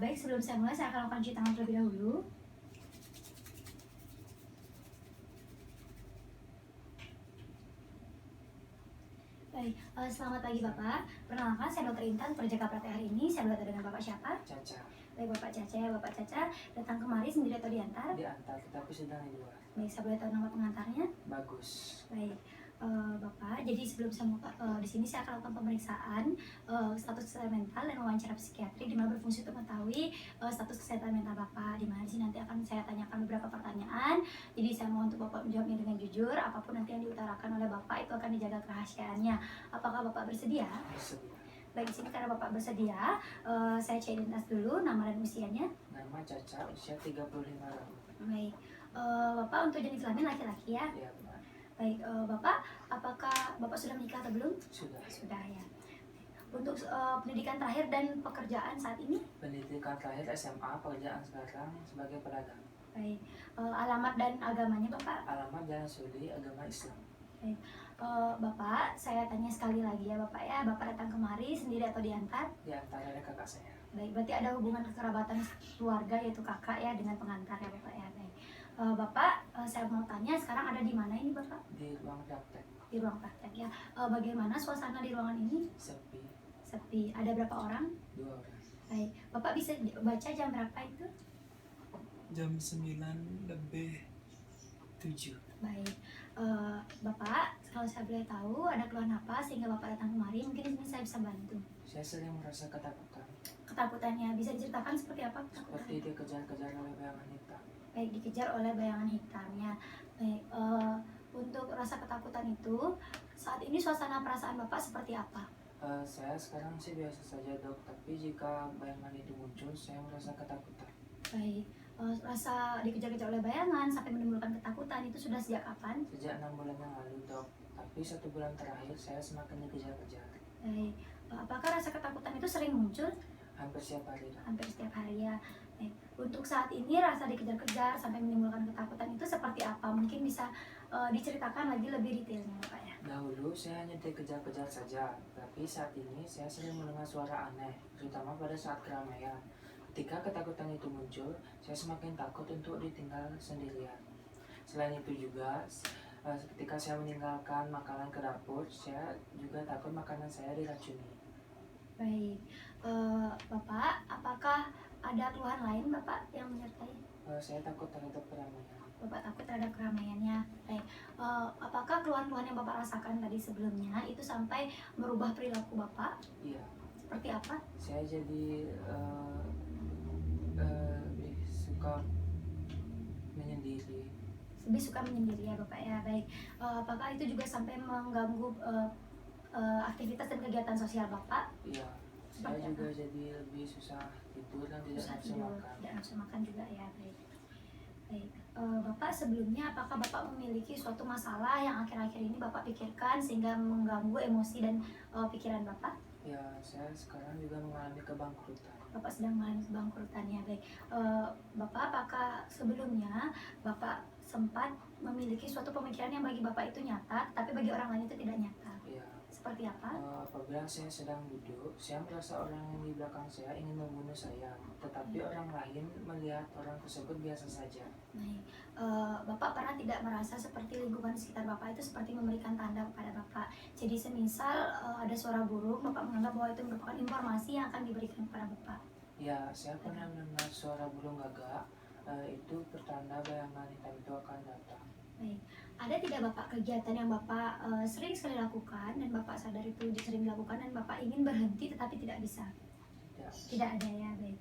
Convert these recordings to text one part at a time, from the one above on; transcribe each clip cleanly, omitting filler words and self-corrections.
Baik, sebelum saya mulai, saya akan lakukan cuci tangan terlebih dahulu. Baik, selamat pagi Bapak. Perkenalkan, saya Dr. Intan, penjaga praktek hari ini. Saya berkata dengan Bapak siapa? Caca. Baik, Bapak Caca datang kemari sendiri atau diantar? Diantar, tetapi sedang di luar. Baik, saya boleh tahu nama pengantarnya? Bagus. Baik, Bapak. Jadi sebelum saya di sini saya akan lakukan pemeriksaan status kesehatan mental dan wawancara psikiatri, di mana berfungsi untuk mengetahui status kesehatan mental Bapak. Di mana di sini nanti akan saya tanyakan beberapa pertanyaan. Jadi saya mohon untuk Bapak menjawabnya dengan jujur. Apapun nanti yang diutarakan oleh Bapak itu akan dijaga kerahasiaannya. Apakah Bapak bersedia? Bersedia. Baik, di sini karena Bapak bersedia, saya cek identitas dulu, nama dan usianya. Nama Caca, usia 35 tahun. Baik, Bapak untuk jenis kelamin laki-laki ya? Iya, benar. Baik, Bapak, apakah Bapak sudah menikah atau belum? Sudah. Sudah ya. Untuk pendidikan terakhir dan pekerjaan saat ini? Pendidikan terakhir SMA, pekerjaan sekarang sebagai pedagang. Baik, alamat dan agamanya Bapak? Alamat Jalan Suli, agama Islam. Baik, Bapak, saya tanya sekali lagi ya Bapak ya, Bapak datang kemari sendiri atau diantar? Diantar oleh kakak saya. Baik, berarti ada hubungan kekerabatan keluarga yaitu kakak ya dengan pengantar ya Bapak ya. Baik, Bapak, saya mau tanya sekarang ada di mana ini Bapak? Di ruang praktek. Di ruang praktek ya. Bagaimana suasana di ruangan ini? Sepi. Sepi. Ada berapa orang? 2 orang. Baik, Bapak bisa baca jam berapa itu? Jam 9 lebih 7. Baik, Bapak, kalau saya boleh tahu ada keluhan apa sehingga Bapak datang kemari? Mungkin di sini saya bisa bantu. Saya sering merasa ketakutan. Ketakutannya bisa diceritakan seperti apa ketakutan? Seperti dikejar-kejar oleh bayangan hitam. Baik, dikejar oleh bayangan hitamnya. Baik, untuk rasa ketakutan itu saat ini suasana perasaan Bapak seperti apa? Saya sekarang sih biasa saja dok, tapi jika bayangan itu muncul, saya merasa ketakutan. Baik, rasa dikejar-kejar oleh bayangan sampai menimbulkan ketakutan itu sudah sejak kapan? Sejak 6 bulan yang lalu dok, tapi 1 bulan terakhir saya semakin dikejar-kejar. Baik, apakah rasa ketakutan itu sering muncul? Hampir setiap hari dok. Hampir setiap hari ya. Baik, untuk saat ini rasa dikejar-kejar sampai menimbulkan ketakutan itu seperti apa? Mungkin bisa diceritakan lagi lebih detailnya Bapak ya. Dahulu saya hanya dikejar-kejar saja, tapi saat ini saya sering mendengar suara aneh, terutama pada saat keramaian. Ketika ketakutan itu muncul, saya semakin takut untuk ditinggal sendirian. Selain itu juga, ketika saya meninggalkan makanan ke dapur, saya juga takut makanan saya diracuni. Baik, Bapak, apakah ada keluhan lain Bapak yang menyertai? Saya takut terhadap keramaian. Bapak takut terhadap keramaiannya. Baik, apakah keluhan-keluhan yang Bapak rasakan tadi sebelumnya itu sampai merubah perilaku Bapak? Iya, Seperti apa? saya jadi lebih suka menyendiri. Lebih suka menyendiri ya Bapak ya. Baik, apakah itu juga sampai mengganggu aktivitas dan kegiatan sosial Bapak? Iya, saya juga jadi lebih susah tidur dan tidak Susah nafsu tidur, makan. tidak nafsu makan juga ya. Baik. Baik, Bapak sebelumnya apakah Bapak memiliki suatu masalah yang akhir-akhir ini Bapak pikirkan sehingga mengganggu emosi dan pikiran Bapak? Ya, saya sekarang juga mengalami kebangkrutan. Bapak sedang mengalami kebangkrutan ya. Baik, Bapak apakah sebelumnya Bapak sempat memiliki suatu pemikiran yang bagi Bapak itu nyata, tapi bagi orang lain itu tidak nyata? Ya, Seperti apa? apabila saya sedang duduk, saya merasa orang yang di belakang saya ingin membunuh saya, tetapi orang lain melihat orang tersebut biasa saja. Baik, Bapak pernah tidak merasa seperti lingkungan sekitar Bapak itu seperti memberikan tanda kepada Bapak? Jadi semisal ada suara burung, Bapak menganggap bahwa itu merupakan informasi yang akan diberikan kepada Bapak. Ya, saya pernah mendengar suara burung gagak, itu pertanda bayangan hitam itu akan datang. Baik, ada tidak Bapak kegiatan yang Bapak sering sekali lakukan dan Bapak sadar itu sering dilakukan dan Bapak ingin berhenti tetapi tidak bisa? Ya, Tidak ada ya. Baik,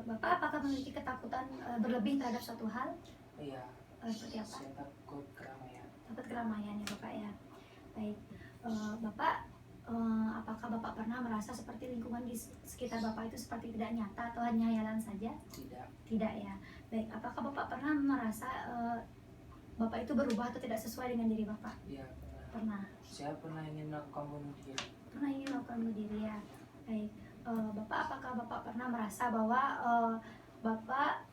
Bapak apakah memiliki ketakutan berlebih terhadap suatu hal? iya, Seperti apa? saya takut keramaian. Takut keramaian ya Bapak ya. Baik, Bapak, apakah Bapak pernah merasa seperti lingkungan di sekitar Bapak itu seperti tidak nyata atau hanya hayalan saja? Tidak. Tidak ya. Baik, apakah Bapak pernah merasa Bapak itu berubah atau tidak sesuai dengan diri Bapak? Iya, Pernah. saya pernah ingin melakukan bunuh diri. Pernah ingin melakukan bunuh diri ya. Baik, Bapak apakah Bapak pernah merasa bahwa Bapak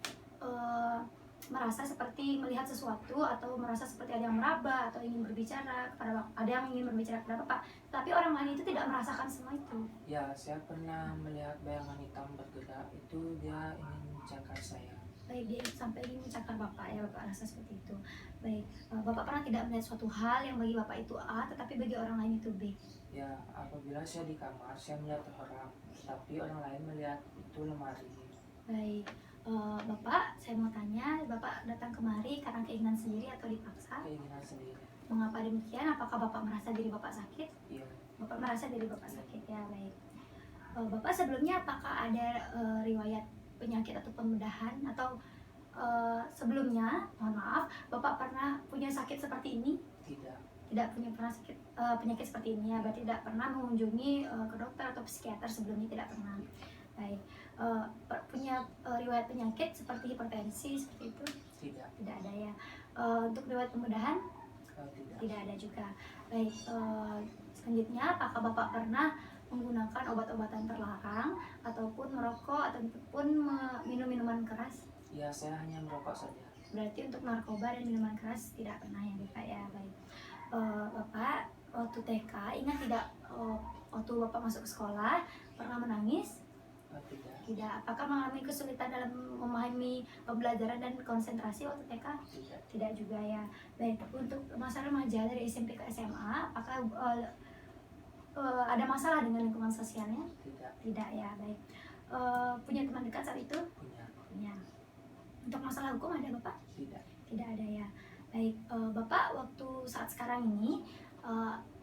merasa seperti melihat sesuatu atau merasa seperti ada yang meraba atau ingin berbicara kepada Bapak, ada yang ingin berbicara kepada Bapak, tapi orang lain itu tidak merasakan semua itu? Ya, saya pernah melihat bayangan hitam bergerak itu itu dia ingin mencakar saya. Baik, dia sampai ingin mencakar Bapak ya, Bapak rasa seperti itu. Baik, Bapak pernah tidak melihat suatu hal yang bagi Bapak itu A, tetapi bagi orang lain itu B? Ya, apabila saya di kamar, saya melihat orang, tapi orang lain melihat itu lemari. Baik, Bapak, saya mau tanya, Bapak datang kemari karena keinginan sendiri atau dipaksa? Keinginan sendiri. Mengapa demikian? Apakah Bapak merasa diri Bapak sakit? Iya, Bapak merasa diri Bapak sakit ya, baik. Bapak sebelumnya apakah ada riwayat penyakit atau pembedahan atau sebelumnya, mohon maaf, Bapak pernah punya sakit seperti ini? tidak. Tidak punya pernah sakit penyakit seperti ini ya, berarti tidak pernah mengunjungi ke dokter atau psikiater sebelumnya, tidak pernah. Baik, punya riwayat penyakit seperti hipertensi seperti itu? Tidak. Tidak ada ya. Untuk riwayat pembedahan? Tidak. Tidak ada juga. Baik, selanjutnya apakah Bapak pernah menggunakan obat-obatan terlarang ataupun merokok ataupun minum minuman keras? Ya, saya hanya merokok saja. Berarti untuk narkoba dan minuman keras tidak pernah ya Bapak ya. Baik, Bapak waktu TK ingat tidak, waktu Bapak masuk ke sekolah pernah menangis? Tidak. Tidak. Apakah mengalami kesulitan dalam memahami pembelajaran dan konsentrasi waktu TK? Tidak. Tidak juga ya. Baik, untuk masa remaja dari SMP ke SMA, apakah ada masalah dengan lingkungan sosialnya? Tidak. Tidak ya, baik. Punya teman dekat saat itu? Punya. Punya. Untuk masalah hukum ada Bapak? Tidak. Tidak ada ya. Baik, Bapak waktu saat sekarang ini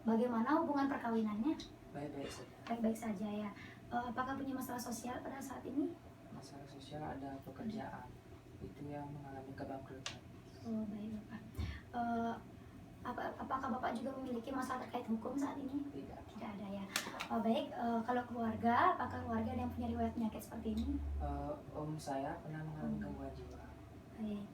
bagaimana hubungan perkawinannya? Baik-baik saja. Baik-baik saja ya. Apakah punya masalah sosial pada saat ini? Masalah sosial ada pekerjaan. Itu yang mengalami kebangkrutan. Oh, baik Bapak. Apakah Bapak juga memiliki masalah terkait hukum saat ini? Tidak. Tidak ada ya. Baik, kalau keluarga, apakah keluarga ada yang punya riwayat penyakit seperti ini? Om saya pernah mengalami gangguan jiwa. Baik.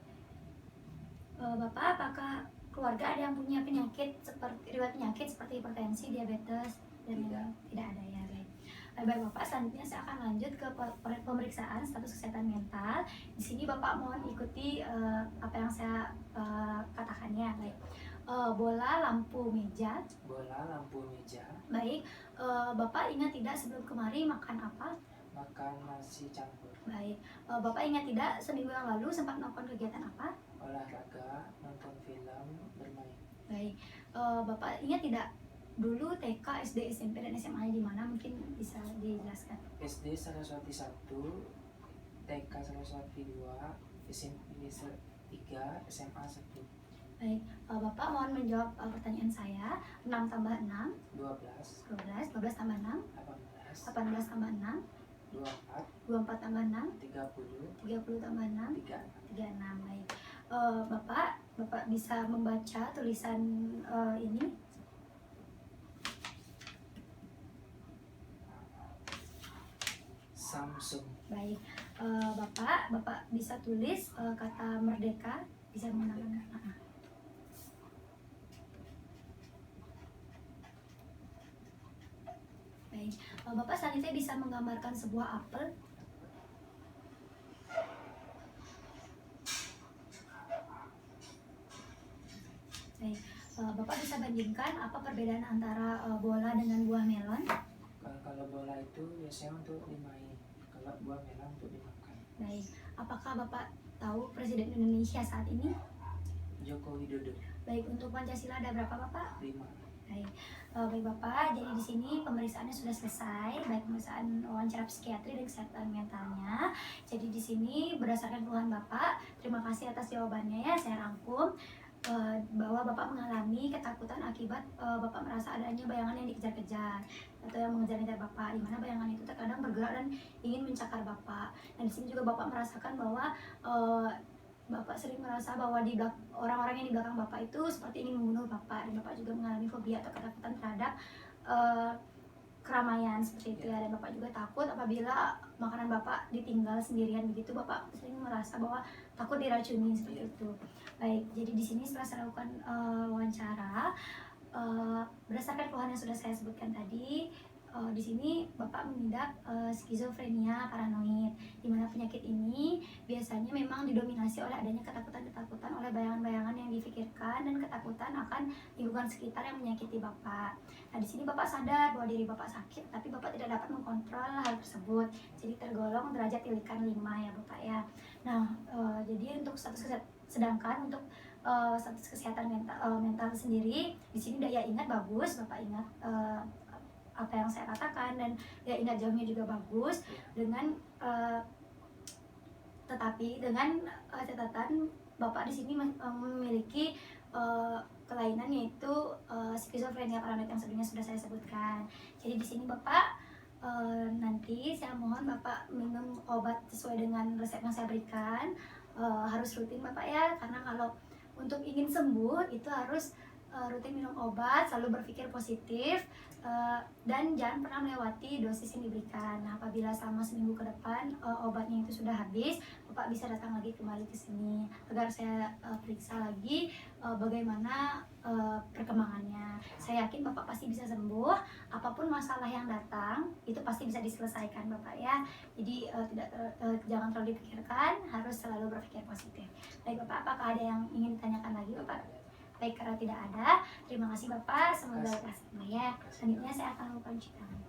Bapak, apakah keluarga ada yang punya penyakit seperti riwayat penyakit seperti hipertensi, diabetes dan Tidak. lain-lain? Tidak ada ya, baik. Baik Bapak, selanjutnya saya akan lanjut ke pemeriksaan status kesehatan mental. Di sini Bapak mohon ikuti apa yang saya katakan ya, baik. Bola, lampu, meja. Bola, lampu, meja. Baik, Bapak ingat tidak sebelum kemari makan apa? Makan nasi campur. Baik, Bapak ingat tidak seminggu yang lalu sempat melakukan kegiatan apa? Olahraga, nonton film, bermain. Baik, Bapak ingat tidak dulu TK, SD, SMP, dan SMA di mana? Mungkin bisa dijelaskan. SD Saraswati 1, TK Saraswati 2, SMP 3, SMA 1. Baik, Bapak mohon menjawab pertanyaan saya. 6 tambah 6, 12, 12, 12 tambah 6, 18, 18 tambah 6, 24, 24 tambah 6, 30, 30 tambah 6, 36. 36. Baik, Bapak bisa membaca tulisan ini? Samsung. Baik, Bapak bisa tulis kata merdeka, bisa menggunakan. Baik, Bapak selanjutnya bisa menggambarkan sebuah apel. Baik, Bapak bisa bandingkan apa perbedaan antara bola dengan buah melon? Kalau bola itu biasanya untuk dimain, kalau buah merah untuk dimakan. Baik, apakah Bapak tahu Presiden Indonesia saat ini? Joko Widodo. Baik, untuk Pancasila ada berapa Bapak? 5. Baik, baik Bapak, jadi di sini pemeriksaannya sudah selesai, baik pemeriksaan wawancara psikiatri dan kesehatan mentalnya. Jadi di sini berdasarkan keluhan Bapak, terima kasih atas jawabannya ya, saya rangkum bahwa Bapak mengalami ketakutan akibat Bapak merasa adanya bayangan yang dikejar-kejar atau yang mengejar-ngejar Bapak, di mana bayangan itu terkadang bergerak dan ingin mencakar Bapak. Dan di sini juga Bapak merasakan bahwa Bapak sering merasa bahwa orang-orang yang di belakang Bapak itu seperti ingin membunuh Bapak, dan Bapak juga mengalami fobia atau ketakutan terhadap keramaian seperti itu ya, dan Bapak juga takut apabila makanan Bapak ditinggal sendirian begitu, Bapak sering merasa bahwa takut diracuni seperti itu. Baik, jadi di sini setelah saya lakukan wawancara berdasarkan keluhan yang sudah saya sebutkan tadi, di sini Bapak mengidap skizofrenia paranoid, di mana penyakit penyakit ini biasanya memang didominasi oleh adanya ketakutan-ketakutan, oleh bayangan-bayangan yang difikirkan dan ketakutan akan lingkungan sekitar yang menyakiti Bapak. Nah, di sini Bapak sadar bahwa diri Bapak sakit, tapi Bapak tidak dapat mengontrol hal tersebut. Jadi tergolong derajat tilikan 5 ya Bapak ya. Nah, jadi untuk sedangkan untuk status kesehatan mental sendiri di sini daya ingat bagus, Bapak ingat apa yang saya katakan, dan daya ingat jauhnya juga bagus dengan tetapi dengan catatan Bapak di sini memiliki kelainan, yaitu skizofrenia paranoid yang sebelumnya sudah saya sebutkan. Jadi di sini Bapak nanti saya mohon Bapak minum obat sesuai dengan resep yang saya berikan, harus rutin Bapak ya, karena kalau untuk ingin sembuh itu harus rutin minum obat, selalu berpikir positif, dan jangan pernah melewati dosis yang diberikan. Nah, apabila selama seminggu ke depan obatnya itu sudah habis, Bapak bisa datang lagi kembali ke sini agar saya periksa lagi bagaimana perkembangannya. Saya yakin Bapak pasti bisa sembuh. Apapun masalah yang datang itu pasti bisa diselesaikan Bapak ya. Jadi jangan terlalu dipikirkan, harus selalu berpikir positif. Baik Bapak, apakah ada yang ingin ditanyakan lagi Bapak? Baik, karena tidak ada, terima kasih Bapak, semoga lekas sembuh ya. Selanjutnya saya akan melakukan cuci tangan.